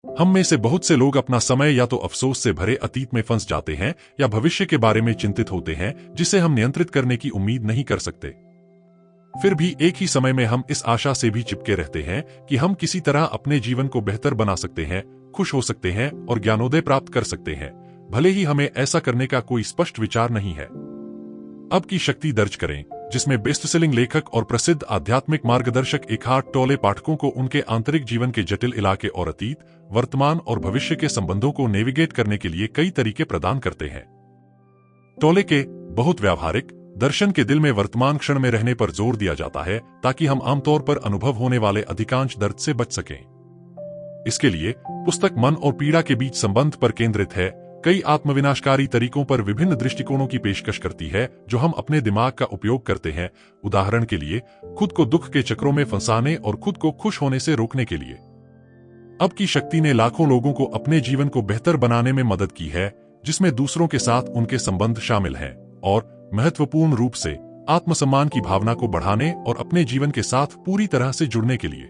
हम में से बहुत से लोग अपना समय या तो अफसोस से भरे अतीत में फंस जाते हैं या भविष्य के बारे में चिंतित होते हैं जिसे हम नियंत्रित करने की उम्मीद नहीं कर सकते। फिर भी एक ही समय में हम इस आशा से भी चिपके रहते हैं कि हम किसी तरह अपने जीवन को बेहतर बना सकते हैं, खुश हो सकते हैं और ज्ञानोदय प्राप्त कर सकते हैं, भले ही हमें ऐसा करने का कोई स्पष्ट विचार नहीं है। अब की शक्ति दर्ज करें, जिसमें बेस्ट सेलिंग लेखक और प्रसिद्ध आध्यात्मिक मार्गदर्शक एकहार्ट टोले पाठकों को उनके आंतरिक जीवन के जटिल इलाके और अतीत, वर्तमान और भविष्य के संबंधों को नेविगेट करने के लिए कई तरीके प्रदान करते हैं। टोले के बहुत व्यावहारिक दर्शन के दिल में वर्तमान क्षण में रहने पर जोर दिया जाता है ताकि हम आमतौर पर अनुभव होने वाले अधिकांश दर्द से बच सकें। इसके लिए पुस्तक मन और पीड़ा के बीच संबंध पर केंद्रित है, कई आत्मविनाशकारी तरीकों पर विभिन्न दृष्टिकोणों की पेशकश करती है जो हम अपने दिमाग का उपयोग करते हैं, उदाहरण के लिए खुद को दुख के चक्रों में फंसाने और खुद को खुश होने से रोकने के लिए। अब की शक्ति ने लाखों लोगों को अपने जीवन को बेहतर बनाने में मदद की है, जिसमें दूसरों के साथ उनके संबंध शामिल हैं और महत्वपूर्ण रूप से आत्मसम्मान की भावना को बढ़ाने और अपने जीवन के साथ पूरी तरह से जुड़ने के लिए।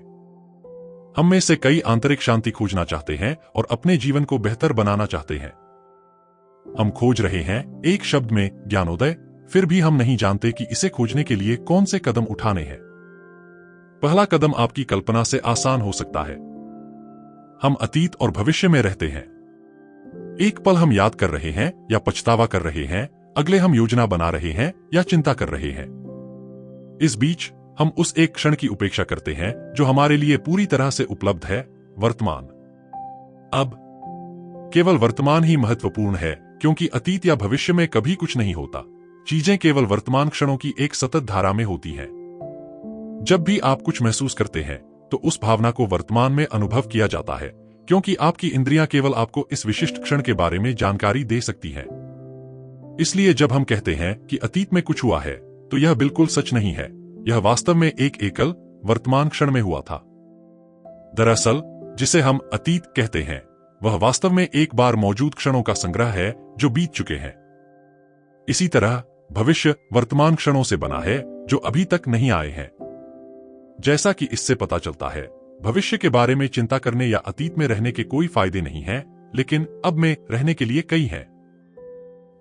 हम में से कई आंतरिक शांति खोजना चाहते हैं और अपने जीवन को बेहतर बनाना चाहते हैं। हम खोज रहे हैं एक शब्द में ज्ञानोदय, फिर भी हम नहीं जानते कि इसे खोजने के लिए कौन से कदम उठाने हैं। पहला कदम आपकी कल्पना से आसान हो सकता है। हम अतीत और भविष्य में रहते हैं। एक पल हम याद कर रहे हैं या पछतावा कर रहे हैं, अगले हम योजना बना रहे हैं या चिंता कर रहे हैं। इस बीच हम उस एक क्षण की उपेक्षा करते हैं जो हमारे लिए पूरी तरह से उपलब्ध है, वर्तमान। अब केवल वर्तमान ही महत्वपूर्ण है, क्योंकि अतीत या भविष्य में कभी कुछ नहीं होता। चीजें केवल वर्तमान क्षणों की एक सतत धारा में होती हैं। जब भी आप कुछ महसूस करते हैं तो उस भावना को वर्तमान में अनुभव किया जाता है, क्योंकि आपकी इंद्रियां केवल आपको इस विशिष्ट क्षण के बारे में जानकारी दे सकती हैं। इसलिए जब हम कहते हैं कि अतीत में कुछ हुआ है, तो यह बिल्कुल सच नहीं है। यह वास्तव में एक एकल वर्तमान क्षण में हुआ था। दरअसल जिसे हम अतीत कहते हैं वह वास्तव में एक बार मौजूद क्षणों का संग्रह है जो बीत चुके हैं। इसी तरह भविष्य वर्तमान क्षणों से बना है जो अभी तक नहीं आए हैं। जैसा कि इससे पता चलता है, भविष्य के बारे में चिंता करने या अतीत में रहने के कोई फायदे नहीं हैं, लेकिन अब में रहने के लिए कई हैं।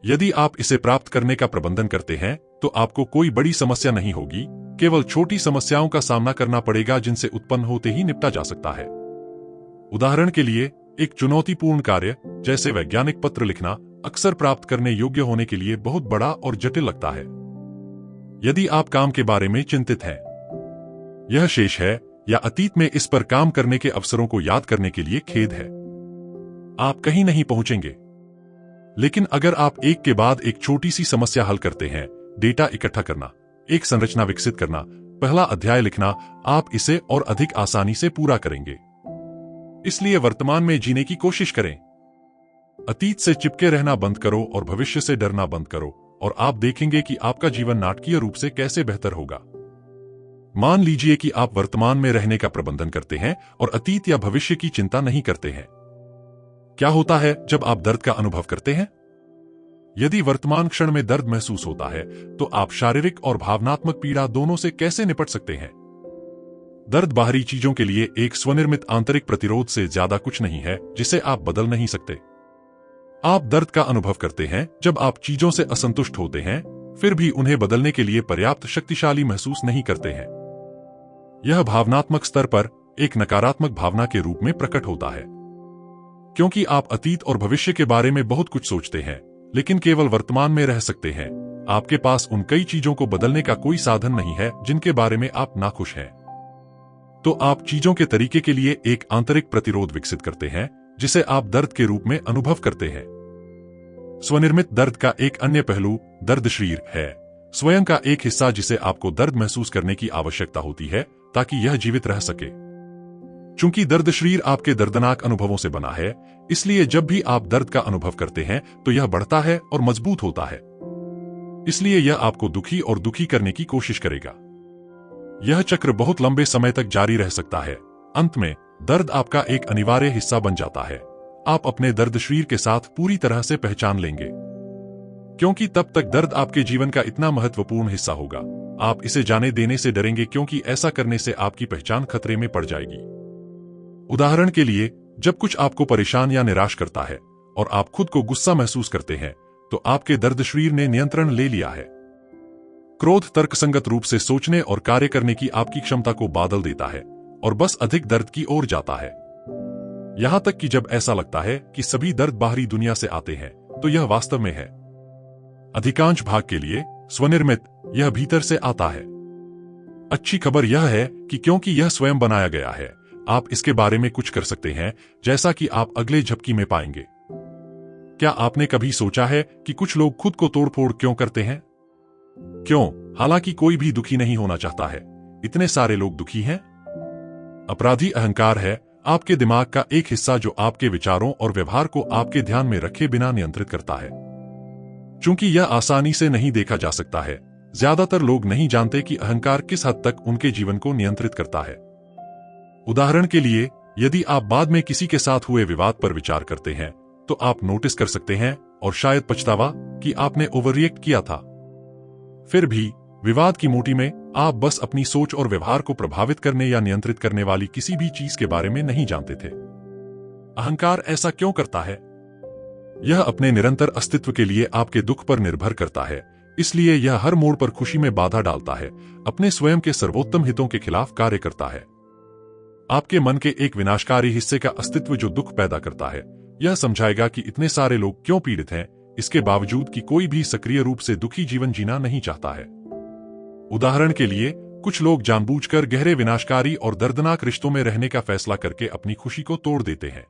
यदि आप इसे प्राप्त करने का प्रबंधन करते हैं तो आपको कोई बड़ी समस्या नहीं होगी, केवल छोटी समस्याओं का सामना करना पड़ेगा जिनसे उत्पन्न होते ही निपटा जा सकता है। उदाहरण के लिए एक चुनौतीपूर्ण कार्य जैसे वैज्ञानिक पत्र लिखना अक्सर प्राप्त करने योग्य होने के लिए बहुत बड़ा और जटिल लगता है। यदि आप काम के बारे में चिंतित हैं, यह शेष है या अतीत में इस पर काम करने के अवसरों को याद करने के लिए खेद है, आप कहीं नहीं पहुंचेंगे। लेकिन अगर आप एक के बाद एक छोटी सी समस्या हल करते हैं, डेटा इकट्ठा करना, एक संरचना विकसित करना, पहला अध्याय लिखना, आप इसे और अधिक आसानी से पूरा करेंगे। इसलिए वर्तमान में जीने की कोशिश करें। अतीत से चिपके रहना बंद करो और भविष्य से डरना बंद करो, और आप देखेंगे कि आपका जीवन नाटकीय रूप से कैसे बेहतर होगा। मान लीजिए कि आप वर्तमान में रहने का प्रबंधन करते हैं और अतीत या भविष्य की चिंता नहीं करते हैं। क्या होता है जब आप दर्द का अनुभव करते हैं? यदि वर्तमान क्षण में दर्द महसूस होता है, तो आप शारीरिक और भावनात्मक पीड़ा दोनों से कैसे निपट सकते हैं? दर्द बाहरी चीजों के लिए एक स्वनिर्मित आंतरिक प्रतिरोध से ज्यादा कुछ नहीं है जिसे आप बदल नहीं सकते। आप दर्द का अनुभव करते हैं जब आप चीजों से असंतुष्ट होते हैं, फिर भी उन्हें बदलने के लिए पर्याप्त शक्तिशाली महसूस नहीं करते हैं। यह भावनात्मक स्तर पर एक नकारात्मक भावना के रूप में प्रकट होता है, क्योंकि आप अतीत और भविष्य के बारे में बहुत कुछ सोचते हैं लेकिन केवल वर्तमान में रह सकते हैं। आपके पास उन कई चीजों को बदलने का कोई साधन नहीं है जिनके बारे में आप नाखुश हैं। तो आप चीजों के तरीके के लिए एक आंतरिक प्रतिरोध विकसित करते हैं जिसे आप दर्द के रूप में अनुभव करते हैं। स्वनिर्मित दर्द का एक अन्य पहलू दर्द शरीर है, स्वयं का एक हिस्सा जिसे आपको दर्द महसूस करने की आवश्यकता होती है ताकि यह जीवित रह सके। चूंकि दर्द शरीर आपके दर्दनाक अनुभवों से बना है, इसलिए जब भी आप दर्द का अनुभव करते हैं तो यह बढ़ता है और मजबूत होता है। इसलिए यह आपको दुखी और दुखी करने की कोशिश करेगा। यह चक्र बहुत लंबे समय तक जारी रह सकता है। अंत में दर्द आपका एक अनिवार्य हिस्सा बन जाता है। आप अपने दर्द शरीर के साथ पूरी तरह से पहचान लेंगे, क्योंकि तब तक दर्द आपके जीवन का इतना महत्वपूर्ण हिस्सा होगा। आप इसे जाने देने से डरेंगे, क्योंकि ऐसा करने से आपकी पहचान खतरे में पड़ जाएगी। उदाहरण के लिए, जब कुछ आपको परेशान या निराश करता है और आप खुद को गुस्सा महसूस करते हैं, तो आपके दर्द शरीर ने नियंत्रण ले लिया है। क्रोध तर्कसंगत रूप से सोचने और कार्य करने की आपकी क्षमता को बादल देता है और बस अधिक दर्द की ओर जाता है। यहां तक कि जब ऐसा लगता है कि सभी दर्द बाहरी दुनिया से आते हैं, तो यह वास्तव में है। अधिकांश भाग के लिए स्वनिर्मित, यह भीतर से आता है। अच्छी खबर यह है कि क्योंकि यह स्वयं बनाया गया है, आप इसके बारे में कुछ कर सकते हैं, जैसा कि आप अगले झपकी में पाएंगे। क्या आपने कभी सोचा है कि कुछ लोग खुद को तोड़फोड़ क्यों करते हैं? क्यों, हालांकि कोई भी दुखी नहीं होना चाहता है, इतने सारे लोग दुखी हैं? अपराधी अहंकार है, आपके दिमाग का एक हिस्सा जो आपके विचारों और व्यवहार को आपके ध्यान में रखे बिना नियंत्रित करता है। चूंकि यह आसानी से नहीं देखा जा सकता है, ज्यादातर लोग नहीं जानते कि अहंकार किस हद तक उनके जीवन को नियंत्रित करता है। उदाहरण के लिए, यदि आप बाद में किसी के साथ हुए विवाद पर विचार करते हैं, तो आप नोटिस कर सकते हैं और शायद पछतावा कि आपने ओवररिएक्ट किया था। फिर भी विवाद की मोटी में आप बस अपनी सोच और व्यवहार को प्रभावित करने या नियंत्रित करने वाली किसी भी चीज के बारे में नहीं जानते थे। अहंकार ऐसा क्यों करता है? यह अपने निरंतर अस्तित्व के लिए आपके दुख पर निर्भर करता है, इसलिए यह हर मोड़ पर खुशी में बाधा डालता है, अपने स्वयं के सर्वोत्तम हितों के खिलाफ कार्य करता है। आपके मन के एक विनाशकारी हिस्से का अस्तित्व जो दुख पैदा करता है, यह समझाएगा कि इतने सारे लोग क्यों पीड़ित हैं, इसके बावजूद कि कोई भी सक्रिय रूप से दुखी जीवन जीना नहीं चाहता है। उदाहरण के लिए, कुछ लोग जानबूझकर गहरे विनाशकारी और दर्दनाक रिश्तों में रहने का फैसला करके अपनी खुशी को तोड़ देते हैं।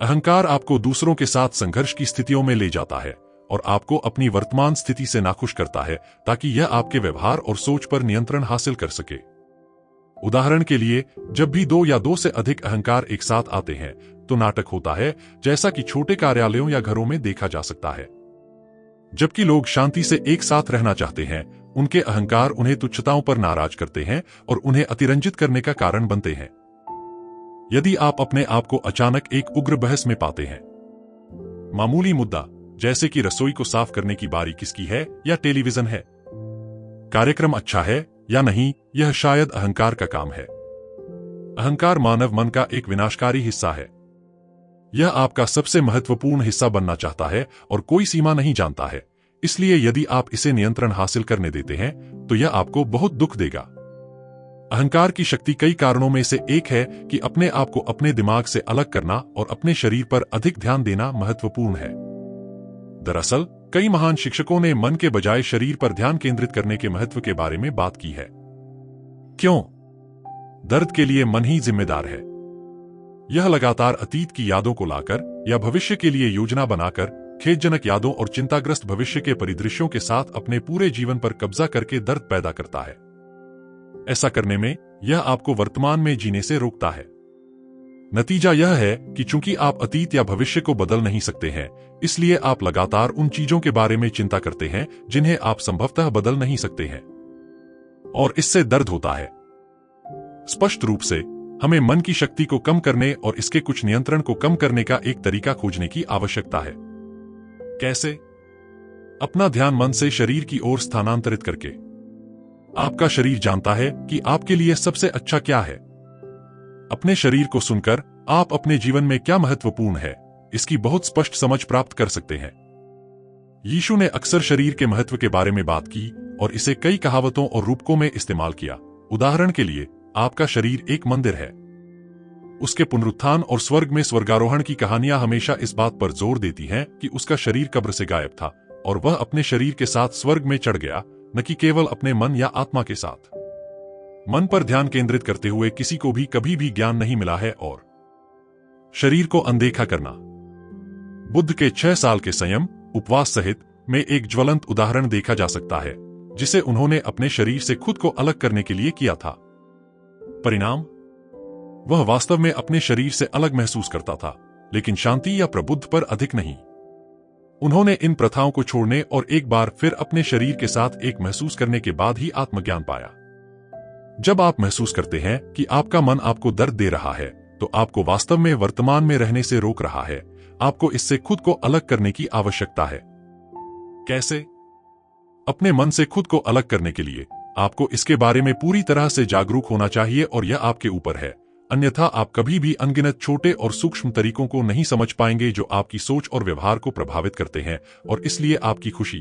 अहंकार आपको दूसरों के साथ संघर्ष की स्थितियों में ले जाता है और आपको अपनी वर्तमान स्थिति से नाखुश करता है, ताकि यह आपके व्यवहार और सोच पर नियंत्रण हासिल कर सके। उदाहरण के लिए, जब भी दो या दो से अधिक अहंकार एक साथ आते हैं, तो नाटक होता है, जैसा कि छोटे कार्यालयों या घरों में देखा जा सकता है। जबकि लोग शांति से एक साथ रहना चाहते हैं, उनके अहंकार उन्हें तुच्छताओं पर नाराज करते हैं और उन्हें अतिरंजित करने का कारण बनते हैं। यदि आप अपने आप को अचानक एक उग्र बहस में पाते हैं, मामूली मुद्दा जैसे कि रसोई को साफ करने की बारी किसकी है या टेलीविजन है, कार्यक्रम अच्छा है या नहीं, यह शायद अहंकार का काम है। अहंकार मानव मन का एक विनाशकारी हिस्सा है। यह आपका सबसे महत्वपूर्ण हिस्सा बनना चाहता है और कोई सीमा नहीं जानता है। इसलिए यदि आप इसे नियंत्रण हासिल करने देते हैं, तो यह आपको बहुत दुख देगा। अहंकार की शक्ति कई कारणों में से एक है कि अपने आप को अपने दिमाग से अलग करना और अपने शरीर पर अधिक ध्यान देना महत्वपूर्ण है। दरअसल, कई महान शिक्षकों ने मन के बजाय शरीर पर ध्यान केंद्रित करने के महत्व के बारे में बात की है। क्यों? दर्द के लिए मन ही जिम्मेदार है। यह लगातार अतीत की यादों को लाकर या भविष्य के लिए योजना बनाकर खेदजनक यादों और चिंताग्रस्त भविष्य के परिदृश्यों के साथ अपने पूरे जीवन पर कब्जा करके दर्द पैदा करता है। ऐसा करने में यह आपको वर्तमान में जीने से रोकता है। नतीजा यह है कि चूंकि आप अतीत या भविष्य को बदल नहीं सकते हैं, इसलिए आप लगातार उन चीजों के बारे में चिंता करते हैं जिन्हें आप संभवतः बदल नहीं सकते हैं, और इससे दर्द होता है। स्पष्ट रूप से, हमें मन की शक्ति को कम करने और इसके कुछ नियंत्रण को कम करने का एक तरीका खोजने की आवश्यकता है। कैसे? अपना ध्यान मन से शरीर की ओर स्थानांतरित करके। आपका शरीर जानता है कि आपके लिए सबसे अच्छा क्या है। अपने शरीर को सुनकर आप अपने जीवन में क्या महत्वपूर्ण है, इसकी बहुत स्पष्ट समझ प्राप्त कर सकते हैं। यीशु ने अक्सर शरीर के महत्व के बारे में बात की और इसे कई कहावतों और रूपकों में इस्तेमाल किया। उदाहरण के लिए, आपका शरीर एक मंदिर है। उसके पुनरुत्थान और स्वर्ग में स्वर्गारोहण की कहानियां हमेशा इस बात पर जोर देती हैं कि उसका शरीर कब्र से गायब था और वह अपने शरीर के साथ स्वर्ग में चढ़ गया, न कि केवल अपने मन या आत्मा के साथ। मन पर ध्यान केंद्रित करते हुए किसी को भी कभी भी ज्ञान नहीं मिला है। और शरीर को अनदेखा करना। बुद्ध के 6 साल के संयम, उपवास सहित में एक ज्वलंत उदाहरण देखा जा सकता है, जिसे उन्होंने अपने शरीर से खुद को अलग करने के लिए किया था। परिणाम? वह वास्तव में अपने शरीर से अलग महसूस करता था, लेकिन शांति या प्रबुद्ध पर अधिक नहीं। उन्होंने इन प्रथाओं को छोड़ने और एक बार फिर अपने शरीर के साथ एक महसूस करने के बाद ही आत्मज्ञान पाया। जब आप महसूस करते हैं कि आपका मन आपको दर्द दे रहा है, तो आपको वास्तव में वर्तमान में रहने से रोक रहा है। आपको इससे खुद को अलग करने की आवश्यकता है। कैसे? अपने मन से खुद को अलग करने के लिए आपको इसके बारे में पूरी तरह से जागरूक होना चाहिए और यह आपके ऊपर है। अन्यथा आप कभी भी अनगिनत छोटे और सूक्ष्म तरीकों को नहीं समझ पाएंगे जो आपकी सोच और व्यवहार को प्रभावित करते हैं और इसलिए आपकी खुशी।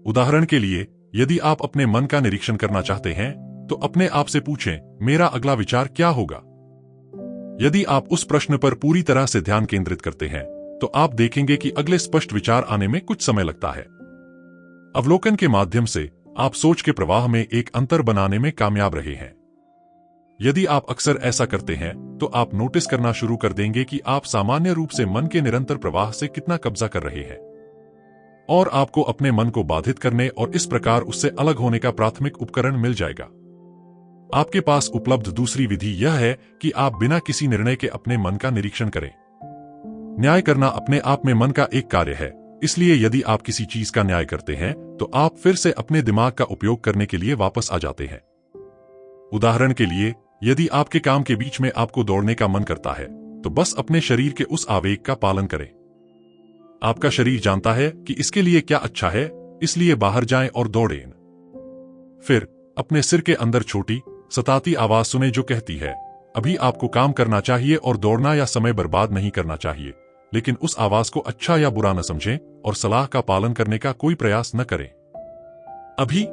उदाहरण के लिए, यदि आप अपने मन का निरीक्षण करना चाहते हैं तो अपने आप से पूछें, मेरा अगला विचार क्या होगा? यदि आप उस प्रश्न पर पूरी तरह से ध्यान केंद्रित करते हैं तो आप देखेंगे कि अगले स्पष्ट विचार आने में कुछ समय लगता है। अवलोकन के माध्यम से आप सोच के प्रवाह में एक अंतर बनाने में कामयाब रहे हैं। यदि आप अक्सर ऐसा करते हैं तो आप नोटिस करना शुरू कर देंगे कि आप सामान्य रूप से मन के निरंतर प्रवाह से कितना कब्जा कर रहे हैं और आपको अपने मन को बाधित करने और इस प्रकार उससे अलग होने का प्राथमिक उपकरण मिल जाएगा। आपके पास उपलब्ध दूसरी विधि यह है कि आप बिना किसी निर्णय के अपने मन का निरीक्षण करें। न्याय करना अपने आप में मन का एक कार्य है, इसलिए यदि आप किसी चीज का न्याय करते हैं तो आप फिर से अपने दिमाग का उपयोग करने के लिए वापस आ जाते हैं। उदाहरण के लिए, यदि आपके काम के बीच में आपको दौड़ने का मन करता है तो बस अपने शरीर के उस आवेग का पालन करें। आपका शरीर जानता है कि इसके लिए क्या अच्छा है, इसलिए बाहर जाएं और दौड़ें। फिर अपने सिर के अंदर छोटी सताती आवाज सुने जो कहती है, अभी आपको काम करना चाहिए और दौड़ना या समय बर्बाद नहीं करना चाहिए, लेकिन उस आवाज को अच्छा या बुरा न समझें और सलाह का पालन करने का कोई प्रयास न करें। अभी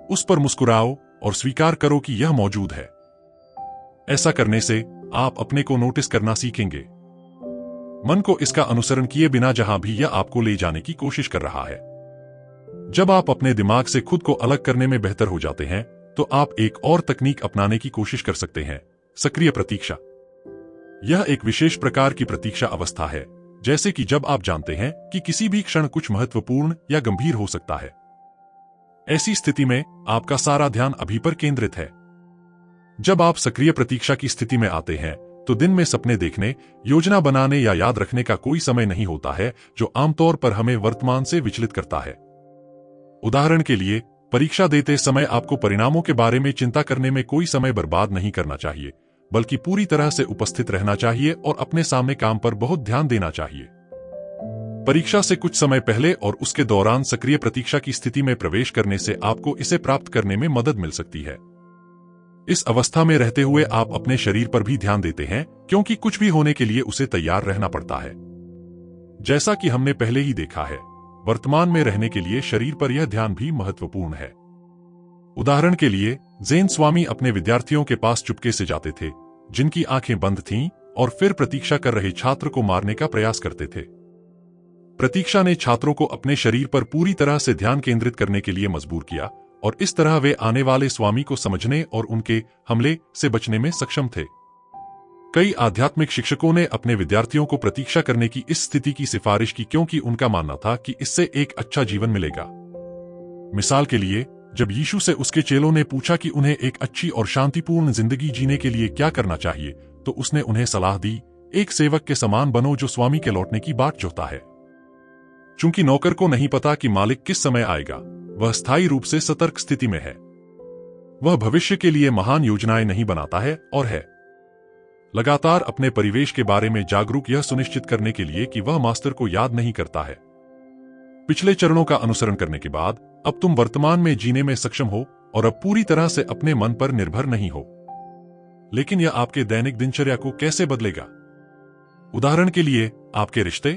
उस पर मुस्कुराओ और स्वीकार करो कि यह मौजूद है। ऐसा करने से आप अपने को नोटिस करना सीखेंगे, मन को इसका अनुसरण किए बिना जहां भी यह आपको ले जाने की कोशिश कर रहा है। जब आप अपने दिमाग से खुद को अलग करने में बेहतर हो जाते हैं तो आप एक और तकनीक अपनाने की कोशिश कर सकते हैं, सक्रिय प्रतीक्षा। यह एक विशेष प्रकार की प्रतीक्षा अवस्था है, जैसे कि जब आप जानते हैं कि किसी भी क्षण कुछ महत्वपूर्ण या गंभीर हो सकता है। ऐसी स्थिति में आपका सारा ध्यान अभी पर केंद्रित है। जब आप सक्रिय प्रतीक्षा की स्थिति में आते हैं तो दिन में सपने देखने, योजना बनाने या याद रखने का कोई समय नहीं होता है जो आमतौर पर हमें वर्तमान से विचलित करता है। उदाहरण के लिए, परीक्षा देते समय आपको परिणामों के बारे में चिंता करने में कोई समय बर्बाद नहीं करना चाहिए, बल्कि पूरी तरह से उपस्थित रहना चाहिए और अपने सामने काम पर बहुत ध्यान देना चाहिए। परीक्षा से कुछ समय पहले और उसके दौरान सक्रिय प्रतीक्षा की स्थिति में प्रवेश करने से आपको इसे प्राप्त करने में मदद मिल सकती है। इस अवस्था में रहते हुए आप अपने शरीर पर भी ध्यान देते हैं, क्योंकि कुछ भी होने के लिए उसे तैयार रहना पड़ता है। जैसा कि हमने पहले ही देखा है, वर्तमान में रहने के लिए शरीर पर यह ध्यान भी महत्वपूर्ण है। उदाहरण के लिए, ज़ेन स्वामी अपने विद्यार्थियों के पास चुपके से जाते थे, जिनकी आंखें बंद थीं, और फिर प्रतीक्षा कर रहे छात्र को मारने का प्रयास करते थे। प्रतीक्षा ने छात्रों को अपने शरीर पर पूरी तरह से ध्यान केंद्रित करने के लिए मजबूर किया और इस तरह वे आने वाले स्वामी को समझने और उनके हमले से बचने में सक्षम थे। कई आध्यात्मिक शिक्षकों ने अपने विद्यार्थियों को प्रतीक्षा करने की इस स्थिति की सिफारिश की क्योंकि उनका मानना था कि इससे एक अच्छा जीवन मिलेगा। मिसाल के लिए, जब यीशु से उसके चेलों ने पूछा कि उन्हें एक अच्छी और शांतिपूर्ण जिंदगी जीने के लिए क्या करना चाहिए, तो उसने उन्हें सलाह दी, एक सेवक के समान बनो जो स्वामी के लौटने की बाट जोहता है। चूंकि नौकर को नहीं पता कि मालिक किस समय आएगा, वह स्थायी रूप से सतर्क स्थिति में है। वह भविष्य के लिए महान योजनाएं नहीं बनाता है और है लगातार अपने परिवेश के बारे में जागरूक, यह सुनिश्चित करने के लिए कि वह मास्टर को याद नहीं करता है। पिछले चरणों का अनुसरण करने के बाद अब तुम वर्तमान में जीने में सक्षम हो और अब पूरी तरह से अपने मन पर निर्भर नहीं हो। लेकिन यह आपके दैनिक दिनचर्या को कैसे बदलेगा? उदाहरण के लिए, आपके रिश्ते।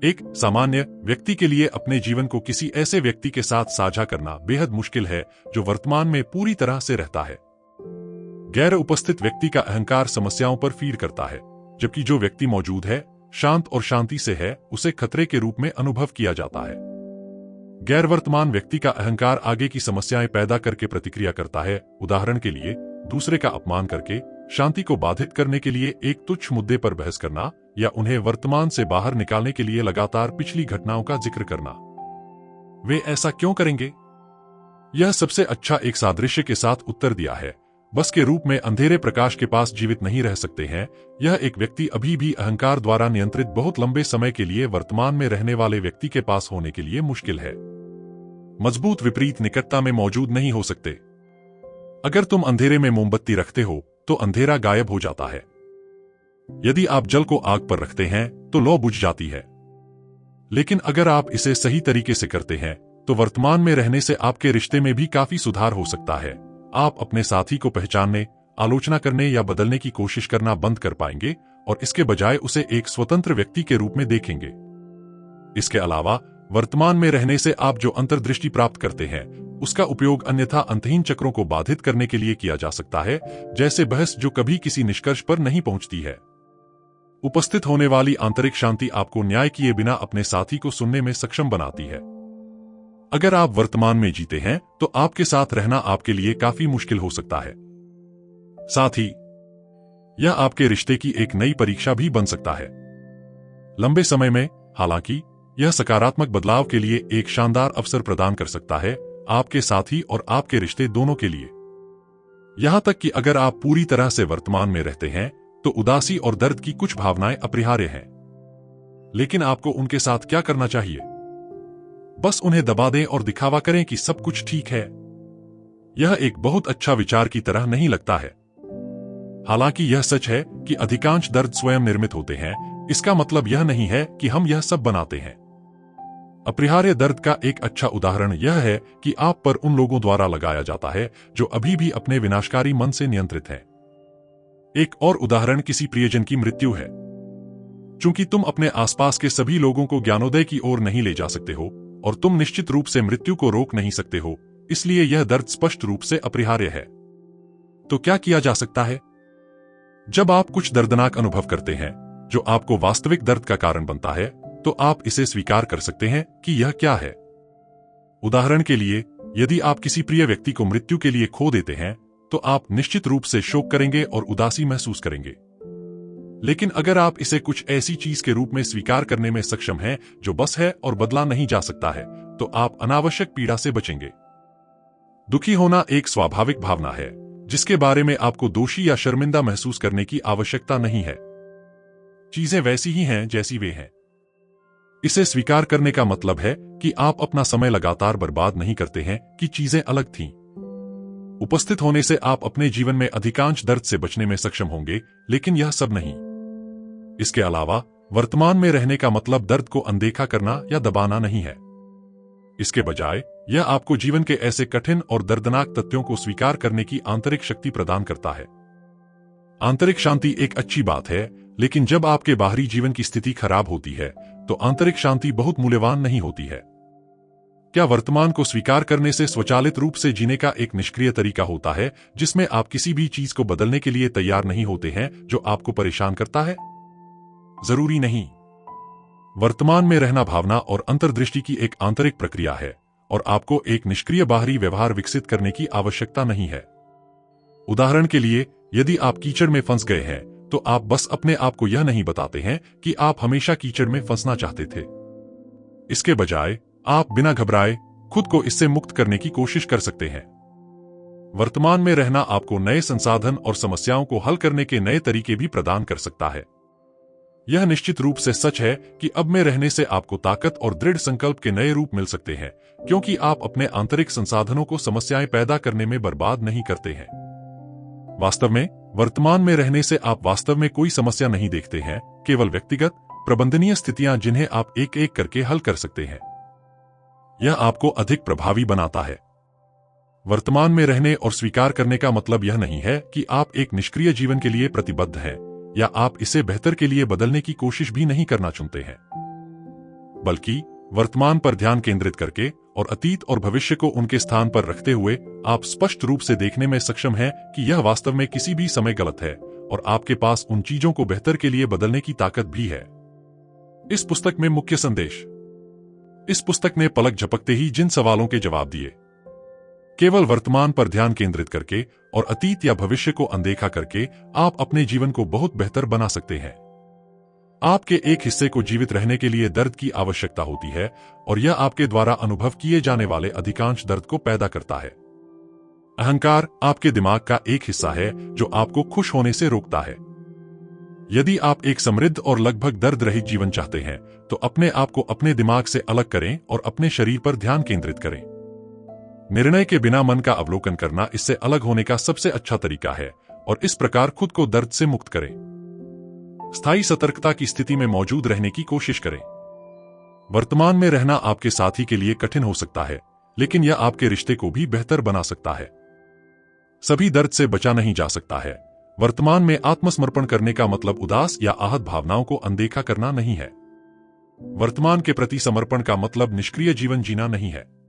एक सामान्य व्यक्ति के लिए अपने जीवन को किसी ऐसे व्यक्ति के साथ साझा करना बेहद मुश्किल है जो वर्तमान में पूरी तरह से रहता है। गैर उपस्थित व्यक्ति का अहंकार समस्याओं पर फीड करता है, जबकि जो व्यक्ति मौजूद है, शांत और शांति से है, उसे खतरे के रूप में अनुभव किया जाता है। गैर वर्तमान व्यक्ति का अहंकार आगे की समस्याएं पैदा करके प्रतिक्रिया करता है। उदाहरण के लिए, दूसरे का अपमान करके शांति को बाधित करने के लिए एक तुच्छ मुद्दे पर बहस करना या उन्हें वर्तमान से बाहर निकालने के लिए लगातार पिछली घटनाओं का जिक्र करना। वे ऐसा क्यों करेंगे? यह सबसे अच्छा एक सादृश्य के साथ उत्तर दिया है। बस के रूप में अंधेरे प्रकाश के पास जीवित नहीं रह सकते हैं। यह एक व्यक्ति अभी भी अहंकार द्वारा नियंत्रित बहुत लंबे समय के लिए वर्तमान में रहने वाले व्यक्ति के पास होने के लिए मुश्किल है। मजबूत विपरीत निकटता में मौजूद नहीं हो सकते। अगर तुम अंधेरे में मोमबत्ती रखते हो तो अंधेरा गायब हो जाता है। यदि आप जल को आग पर रखते हैं तो लौ बुझ जाती है। लेकिन अगर आप इसे सही तरीके से करते हैं तो वर्तमान में रहने से आपके रिश्ते में भी काफी सुधार हो सकता है। आप अपने साथी को पहचानने, आलोचना करने या बदलने की कोशिश करना बंद कर पाएंगे और इसके बजाय उसे एक स्वतंत्र व्यक्ति के रूप में देखेंगे। इसके अलावा वर्तमान में रहने से आप जो अंतर्दृष्टि प्राप्त करते हैं उसका उपयोग अन्यथा अंतहीन चक्रों को बाधित करने के लिए किया जा सकता है, जैसे बहस जो कभी किसी निष्कर्ष पर नहीं पहुंचती है। उपस्थित होने वाली आंतरिक शांति आपको न्याय किए बिना अपने साथी को सुनने में सक्षम बनाती है। अगर आप वर्तमान में जीते हैं तो आपके साथ रहना आपके लिए काफी मुश्किल हो सकता है। साथ ही यह आपके रिश्ते की एक नई परीक्षा भी बन सकता है। लंबे समय में हालांकि यह सकारात्मक बदलाव के लिए एक शानदार अवसर प्रदान कर सकता है, आपके साथी और आपके रिश्ते दोनों के लिए। यहां तक कि अगर आप पूरी तरह से वर्तमान में रहते हैं तो उदासी और दर्द की कुछ भावनाएं अपरिहार्य हैं। लेकिन आपको उनके साथ क्या करना चाहिए? बस उन्हें दबा दें और दिखावा करें कि सब कुछ ठीक है। यह एक बहुत अच्छा विचार की तरह नहीं लगता है। हालांकि यह सच है कि अधिकांश दर्द स्वयं निर्मित होते हैं, इसका मतलब यह नहीं है कि हम यह सब बनाते हैं। अपरिहार्य दर्द का एक अच्छा उदाहरण यह है कि आप पर उन लोगों द्वारा लगाया जाता है जो अभी भी अपने विनाशकारी मन से नियंत्रित हैं। एक और उदाहरण किसी प्रियजन की मृत्यु है। चूंकि तुम अपने आसपास के सभी लोगों को ज्ञानोदय की ओर नहीं ले जा सकते हो और तुम निश्चित रूप से मृत्यु को रोक नहीं सकते हो, इसलिए यह दर्द स्पष्ट रूप से अपरिहार्य है। तो क्या किया जा सकता है? जब आप कुछ दर्दनाक अनुभव करते हैं जो आपको वास्तविक दर्द का कारण बनता है, तो आप इसे स्वीकार कर सकते हैं कि यह क्या है। उदाहरण के लिए, यदि आप किसी प्रिय व्यक्ति को मृत्यु के लिए खो देते हैं तो आप निश्चित रूप से शोक करेंगे और उदासी महसूस करेंगे। लेकिन अगर आप इसे कुछ ऐसी चीज के रूप में स्वीकार करने में सक्षम हैं जो बस है और बदला नहीं जा सकता है, तो आप अनावश्यक पीड़ा से बचेंगे। दुखी होना एक स्वाभाविक भावना है जिसके बारे में आपको दोषी या शर्मिंदा महसूस करने की आवश्यकता नहीं है। चीजें वैसी ही हैं जैसी वे हैं। इसे स्वीकार करने का मतलब है कि आप अपना समय लगातार बर्बाद नहीं करते हैं कि चीजें अलग थीं। उपस्थित होने से आप अपने जीवन में अधिकांश दर्द से बचने में सक्षम होंगे, लेकिन यह सब नहीं। इसके अलावा वर्तमान में रहने का मतलब दर्द को अनदेखा करना या दबाना नहीं है। इसके बजाय यह आपको जीवन के ऐसे कठिन और दर्दनाक तथ्यों को स्वीकार करने की आंतरिक शक्ति प्रदान करता है। आंतरिक शांति एक अच्छी बात है, लेकिन जब आपके बाहरी जीवन की स्थिति खराब होती है तो आंतरिक शांति बहुत मूल्यवान नहीं होती है। क्या वर्तमान को स्वीकार करने से स्वचालित रूप से जीने का एक निष्क्रिय तरीका होता है जिसमें आप किसी भी चीज को बदलने के लिए तैयार नहीं होते हैं जो आपको परेशान करता है? जरूरी नहीं। वर्तमान में रहना भावना और अंतर्दृष्टि की एक आंतरिक प्रक्रिया है और आपको एक निष्क्रिय बाहरी व्यवहार विकसित करने की आवश्यकता नहीं है। उदाहरण के लिए, यदि आप कीचड़ में फंस गए हैं तो आप बस अपने आप को यह नहीं बताते हैं कि आप हमेशा कीचड़ में फंसना चाहते थे। इसके बजाय आप बिना घबराए खुद को इससे मुक्त करने की कोशिश कर सकते हैं। वर्तमान में रहना आपको नए संसाधन और समस्याओं को हल करने के नए तरीके भी प्रदान कर सकता है। यह निश्चित रूप से सच है कि अब में रहने से आपको ताकत और दृढ़ संकल्प के नए रूप मिल सकते हैं, क्योंकि आप अपने आंतरिक संसाधनों को समस्याएं पैदा करने में बर्बाद नहीं करते हैं। वास्तव में वर्तमान में रहने से आप वास्तव में कोई समस्या नहीं देखते हैं, केवल व्यक्तिगत प्रबंधनीय स्थितियां जिन्हें आप एक एक करके हल कर सकते हैं। यह आपको अधिक प्रभावी बनाता है। वर्तमान में रहने और स्वीकार करने का मतलब यह नहीं है कि आप एक निष्क्रिय जीवन के लिए प्रतिबद्ध हैं या आप इसे बेहतर के लिए बदलने की कोशिश भी नहीं करना चाहते हैं, बल्कि वर्तमान पर ध्यान केंद्रित करके और अतीत और भविष्य को उनके स्थान पर रखते हुए आप स्पष्ट रूप से देखने में सक्षम हैं कि यह वास्तव में किसी भी समय गलत है और आपके पास उन चीजों को बेहतर के लिए बदलने की ताकत भी है। इस पुस्तक में मुख्य संदेश। इस पुस्तक ने पलक झपकते ही जिन सवालों के जवाब दिए, केवल वर्तमान पर ध्यान केंद्रित करके और अतीत या भविष्य को अनदेखा करके आप अपने जीवन को बहुत बेहतर बना सकते हैं। आपके एक हिस्से को जीवित रहने के लिए दर्द की आवश्यकता होती है और यह आपके द्वारा अनुभव किए जाने वाले अधिकांश दर्द को पैदा करता है। अहंकार आपके दिमाग का एक हिस्सा है जो आपको खुश होने से रोकता है। यदि आप एक समृद्ध और लगभग दर्द रहित जीवन चाहते हैं तो अपने आप को अपने दिमाग से अलग करें और अपने शरीर पर ध्यान केंद्रित करें। निर्णय के बिना मन का अवलोकन करना इससे अलग होने का सबसे अच्छा तरीका है और इस प्रकार खुद को दर्द से मुक्त करें। स्थायी सतर्कता की स्थिति में मौजूद रहने की कोशिश करें। वर्तमान में रहना आपके साथी के लिए कठिन हो सकता है, लेकिन यह आपके रिश्ते को भी बेहतर बना सकता है। सभी दर्द से बचा नहीं जा सकता है। वर्तमान में आत्मसमर्पण करने का मतलब उदास या आहत भावनाओं को अनदेखा करना नहीं है। वर्तमान के प्रति समर्पण का मतलब निष्क्रिय जीवन जीना नहीं है।